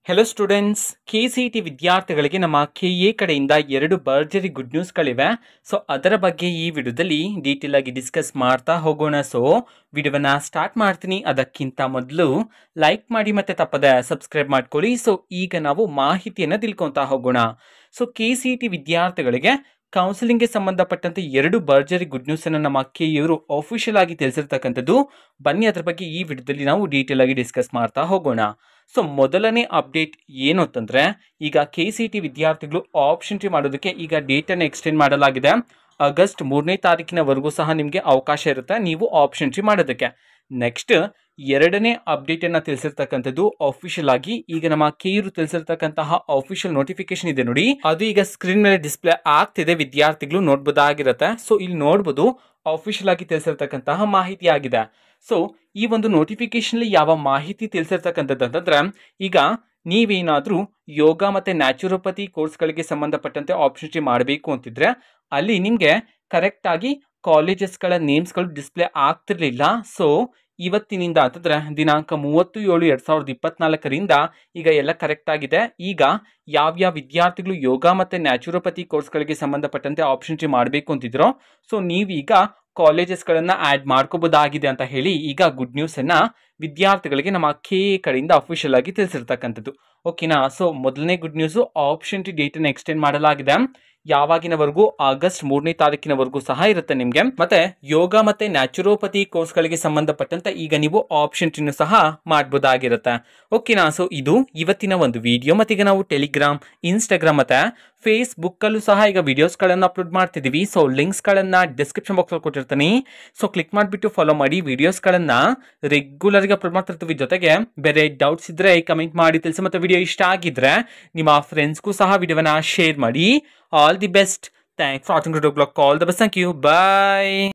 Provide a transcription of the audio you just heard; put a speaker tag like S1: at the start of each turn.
S1: Hello students, KCET ವಿದ್ಯಾರ್ಥಿಗಳಿಗೆ ನಮ್ಮ KA ಕಡೆಯಿಂದ 2 ಭರ್ಜರಿ ಗುಡ್ ನ್ಯೂಸ್ಗಳಿವೆ. ಸೊ ಅದರ ಬಗ್ಗೆ ಈ ವಿಡಿಯೋದಲ್ಲಿ ಡೀಟೇಲ್ ಆಗಿ ಡಿಸ್ಕಸ್ ಮಾಡ್ತಾ ಹೋಗೋಣ. ಸೊ ವಿಡಿಯೋವನ್ನ ಸ್ಟಾರ್ಟ್ ಮಾಡ್ತೀನಿ. ಅದಕ್ಕಿಂತ ಮೊದಲು ಲೈಕ್ ಮಾಡಿ ಮತ್ತೆ ತಪ್ಪದೆ ಸಬ್ಸ್ಕ್ರೈಬ್ ಮಾಡ್ಕೊಳ್ಳಿ. ಸೊ ಈಗ ನಾವು ಮಾಹಿತಿಯನ್ನು ತಿಳ್ಕೊತಾ ಹೋಗೋಣ. ಸೊ KCET ವಿದ್ಯಾರ್ಥಿಗಳಿಗೆ ಕೌನ್ಸಿಲಿಂಗ್ಗೆ ಸಂಬಂಧಪಟ್ಟಂತೆ 2 ಭರ್ಜರಿ ಗುಡ್ ನ್ಯೂಸ್ ಅನ್ನು ನಮ್ಮ KA ಅಫಿಷಿಯಲ್ ಆಗಿ ತಿಳಿಸಿರ್ತಕ್ಕಂಥದ್ದು. ಬನ್ನಿ ಅದರ ಬಗ್ಗೆ ಈ ವಿಡಿಯೋದಲ್ಲಿ ನಾವು ಡೀಟೇಲ್ ಆಗಿ ಡಿಸ್ಕಸ್ ಮಾಡ್ತಾ ಹೋಗೋಣ. ಸೊ ಮೊದಲನೇ ಅಪ್ಡೇಟ್ ಏನು ಅಂತಂದ್ರೆ, ಈಗ KCET ವಿದ್ಯಾರ್ಥಿಗಳು ಆಪ್ಷನ್ ಟ್ರೀ ಮಾಡೋದಕ್ಕೆ ಈಗ ಡೇಟನ್ನು ಎಕ್ಸ್ಟೆಂಡ್ ಮಾಡಲಾಗಿದೆ. ಆಗಸ್ಟ್ 3ನೇ ತಾರೀಕಿನವರೆಗೂ ಸಹ ನಿಮಗೆ ಅವಕಾಶ ಇರುತ್ತೆ ನೀವು ಆಪ್ಷನ್ ಟ್ರೀ ಮಾಡೋದಕ್ಕೆ. ನೆಕ್ಸ್ಟ್ ಎರಡನೇ ಅಪ್ಡೇಟ್ ಅನ್ನ ತಿಳಿಸಿರ್ತಕ್ಕಂಥದ್ದು ಅಫಿಷಿಯಲ್ ಆಗಿ ಈಗ ನಮ್ಮ KA ತಿಳಿಸಿರ್ತಕ್ಕಂತಹ ಅಫಿಷಿಯಲ್ ನೋಟಿಫಿಕೇಶನ್ ಇದೆ ನೋಡಿ, ಅದು ಈಗ ಸ್ಕ್ರೀನ್ ಮೇಲೆ ಡಿಸ್ಪ್ಲೇ ಆಗ್ತಿದೆ, ವಿದ್ಯಾರ್ಥಿಗಳು ನೋಡಬಹುದಾಗಿರುತ್ತೆ. ಸೊ ಇಲ್ಲಿ ನೋಡಬಹುದು ಅಫಿಷಿಯಲ್ ಆಗಿ ತಿಳಿಸಿರ್ತಕ್ಕಂತಹ ಮಾಹಿತಿ ಆಗಿದೆ. ಸೊ ಈ ಒಂದು ನೋಟಿಫಿಕೇಶನ್ ಯಾವ ಮಾಹಿತಿ ತಿಳಿಸಿರ್ತಕ್ಕಂಥದ್ದು ಅಂತಂದ್ರೆ, ಈಗ ನೀವೇನಾದ್ರೂ ಯೋಗ ಮತ್ತೆ ನ್ಯಾಚುರೋಪತಿ ಕೋರ್ಸ್ಗಳಿಗೆ ಸಂಬಂಧಪಟ್ಟಂತೆ ಆಪ್ಷನ್ ಟ್ರೀ ಮಾಡಬೇಕು ಅಂತಿದ್ರೆ ಅಲ್ಲಿ ನಿಮಗೆ ಕರೆಕ್ಟ್ ಆಗಿ ಕಾಲೇಜಸ್ಗಳ ನೇಮ್ಸ್ಗಳು ಡಿಸ್ಪ್ಲೇ ಆಗ್ತಿರ್ಲಿಲ್ಲ. ಸೊ ಇವತ್ತಿನಿಂದ ಅಂತಂದ್ರೆ ದಿನಾಂಕ 30/7/2024 ಈಗ ಎಲ್ಲ ಕರೆಕ್ಟ್ ಆಗಿದೆ. ಈಗ ಯಾವ್ಯಾವ ವಿದ್ಯಾರ್ಥಿಗಳು ಯೋಗ ಮತ್ತೆ ನ್ಯಾಚುರೋಪತಿ ಕೋರ್ಸ್ಗಳಿಗೆ ಸಂಬಂಧಪಟ್ಟಂತೆ ಆಪ್ಷನ್ ಟ್ರೀ ಮಾಡಬೇಕು ಅಂತಿದ್ರೋ ಸೊ ನೀವೀಗ ಕಾಲೇಜಸ್ಗಳನ್ನು ಆ್ಯಡ್ ಮಾಡ್ಕೋಬಹುದಾಗಿದೆ ಅಂತ ಹೇಳಿ ಈಗ ಗುಡ್ ನ್ಯೂಸ್ ಅನ್ನ ವಿದ್ಯಾರ್ಥಿಗಳಿಗೆ ನಮ್ಮ KA ಕಡೆಯಿಂದ ಅಫಿಷಿಯಲ್ ಆಗಿ ತಿಳಿಸಿರ್ತಕ್ಕಂಥದ್ದು. ಓಕೆನಾ. ಸೊ ಮೊದಲನೇ good news, option tree date ಅನ್ನು ಎಕ್ಸ್ಟೆಂಡ್ ಮಾಡಲಾಗಿದೆ. ಯಾವಾಗಿನವರೆಗೂ? ಆಗಸ್ಟ್ 3ನೇ ತಾರೀಕಿನವರೆಗೂ ಸಹ ಇರುತ್ತೆ ನಿಮಗೆ. ಮತ್ತೆ ಯೋಗ ಮತ್ತೆ ನ್ಯಾಚುರೋಪತಿ ಕೋರ್ಸ್ಗಳಿಗೆ ಸಂಬಂಧಪಟ್ಟಂತೆ ಈಗ ನೀವು ಆಪ್ಷನ್ ಟ್ರೀನು ಸಹ ಮಾಡಬಹುದಾಗಿರುತ್ತೆ. ಓಕೆನಾ. ಸೊ ಇದು ಇವತ್ತಿನ ಒಂದು ವಿಡಿಯೋ. ಮತ್ತೆ ಈಗ ನಾವು ಟೆಲಿಗ್ರಾಮ್, ಇನ್ಸ್ಟಾಗ್ರಾಮ್ ಮತ್ತೆ ಫೇಸ್ಬುಕ್ ಅಲ್ಲೂ ಸಹ ಈಗ ವಿಡಿಯೋಸ್ಗಳನ್ನು ಅಪ್ಲೋಡ್ ಮಾಡ್ತಿದ್ದೀವಿ. ಸೊ ಲಿಂಕ್ಸ್ಗಳನ್ನ ಡಿಸ್ಕ್ರಿಪ್ಷನ್ ಬಾಕ್ಸ್ ಅಲ್ಲಿ ಕೊಟ್ಟಿರ್ತೀನಿ. ಸೊ ಕ್ಲಿಕ್ ಮಾಡಿಬಿಟ್ಟು ಫಾಲೋ ಮಾಡಿ. ವಿಡಿಯೋಸ್ಗಳನ್ನ ರೆಗ್ಯುಲರ್ ಆಗಿ ಅಪ್ಲೋಡ್ ಮಾಡ್ತಿರ್ತೀವಿ. ಜೊತೆಗೆ ಬೇರೆ ಡೌಟ್ಸ್ ಇದ್ರೆ ಕಮೆಂಟ್ ಮಾಡಿ ತಿಳಿಸಿ. ಮತ್ತೆ ವಿಡಿಯೋ ಇಷ್ಟ ಆಗಿದ್ರೆ ನಿಮ್ಮ ಫ್ರೆಂಡ್ಸ್ಗೂ ಸಹ ವಿಡಿಯೋವನ್ನ ಶೇರ್ ಮಾಡಿ. All the best. Thanks for watching. All the best. Thank you. Bye.